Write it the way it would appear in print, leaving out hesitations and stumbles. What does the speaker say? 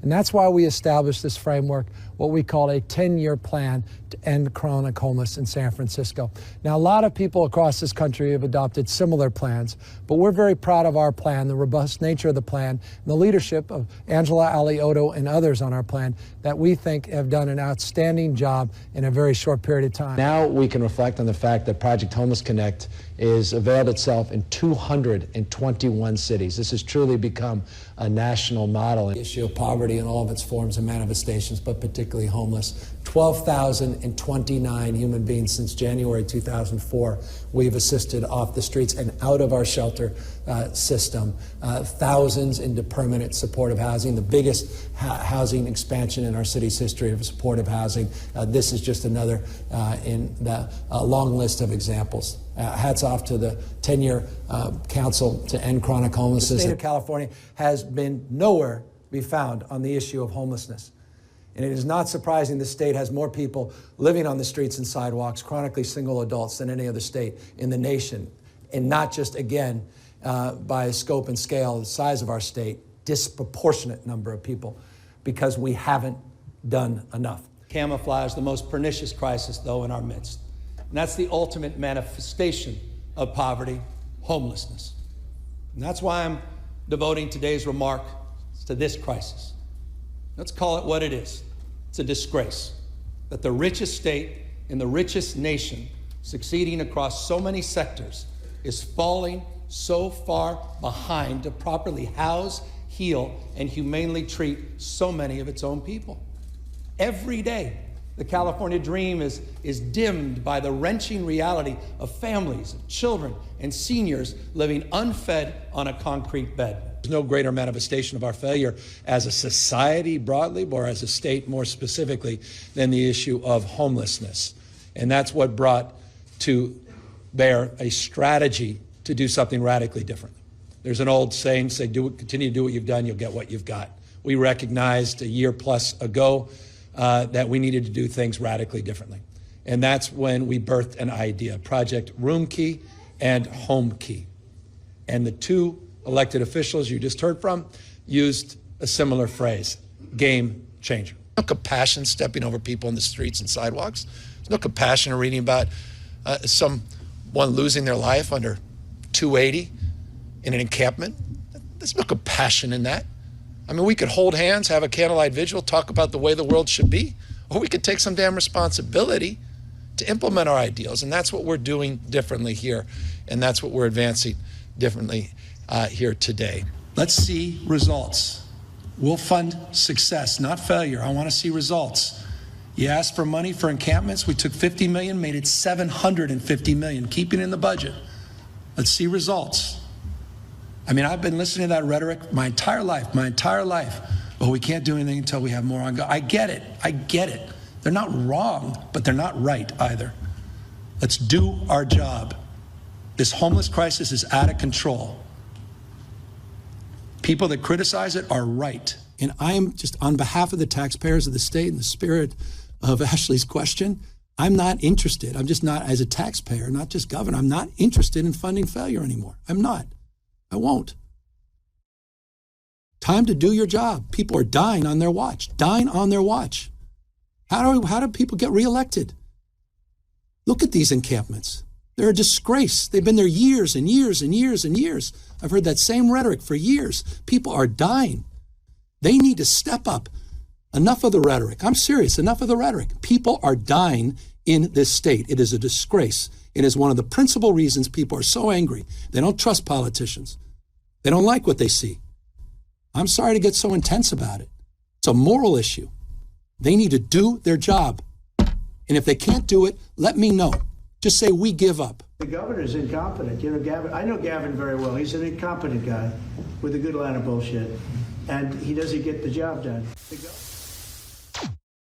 And that's why we established this framework, what we call a 10-year plan to end chronic homelessness in San Francisco. Now, a lot of people across this country have adopted similar plans, but we're very proud of our plan, the robust nature of the plan, and the leadership of Angela Alioto and others on our plan that we think have done an outstanding job in a very short period of time. Now we can reflect on the fact that Project Homeless Connect is availed itself in 221 cities. This has truly become a national model. The issue of poverty in all of its forms and manifestations, but particularly homeless. 12,029 human beings since January 2004 we've assisted off the streets and out of our shelter system. Thousands into permanent supportive housing, the biggest housing expansion in our city's history of supportive housing. This is just another in the long list of examples. Hats off to the 10-year Council to End Chronic Homelessness. The state of California has been nowhere to be found on the issue of homelessness. And it is not surprising the state has more people living on the streets and sidewalks, chronically single adults, than any other state in the nation. And not just, again, by scope and scale, the size of our state, disproportionate number of people, because we haven't done enough. Camouflage the most pernicious crisis, though, in our midst. And that's the ultimate manifestation of poverty, homelessness. And that's why I'm devoting today's remark to this crisis. Let's call it what it is. It's a disgrace that the richest state in the richest nation, succeeding across so many sectors, is falling so far behind to properly house, heal, and humanely treat so many of its own people. Every day, the California dream is dimmed by the wrenching reality of families, of children, and seniors living unfed on a concrete bed. There's no greater manifestation of our failure as a society broadly, or as a state more specifically, than the issue of homelessness. And that's what brought to bear a strategy to do something radically different. There's an old saying, continue to do what you've done, you'll get what you've got. We recognized a year plus ago that we needed to do things radically differently. And that's when we birthed an idea, Project Room Key and Home Key. And the two elected officials you just heard from used a similar phrase, game changer. No compassion stepping over people in the streets and sidewalks. There's no compassion in reading about someone losing their life under 280 in an encampment. There's no compassion in that. I mean, we could hold hands, have a candlelight vigil, talk about the way the world should be, or we could take some damn responsibility to implement our ideals. And that's what we're doing differently here. And that's what we're advancing differently here today. Let's see results. We'll fund success, not failure. I want to see results. You asked for money for encampments. We took $50 million, made it $750 million, keeping it in the budget. Let's see results. I mean, I've been listening to that rhetoric my entire life. Well, we can't do anything until we have more on go. I get it. They're not wrong, but they're not right either. Let's do our job. This homeless crisis is out of control. People that criticize it are right. And I am just, on behalf of the taxpayers of the state, in the spirit of Ashley's question, I'm not interested. I'm just not, as a taxpayer, not just governor, I'm not interested in funding failure anymore. I'm not. I won't. Time to do your job. People are dying on their watch. How do people get reelected? Look at these encampments. They're a disgrace. They've been there years and years and years and years. I've heard that same rhetoric for years. People are dying. They need to step up. Enough of the rhetoric. I'm serious. Enough of the rhetoric. People are dying in this state. It is a disgrace. It is one of the principal reasons people are so angry. They don't trust politicians. They don't like what they see. I'm sorry to get so intense about it. It's a moral issue. They need to do their job. And if they can't do it, let me know. Just say, we give up. The governor's incompetent. You know, Gavin, I know Gavin very well. He's an incompetent guy with a good line of bullshit. And he doesn't get the job done.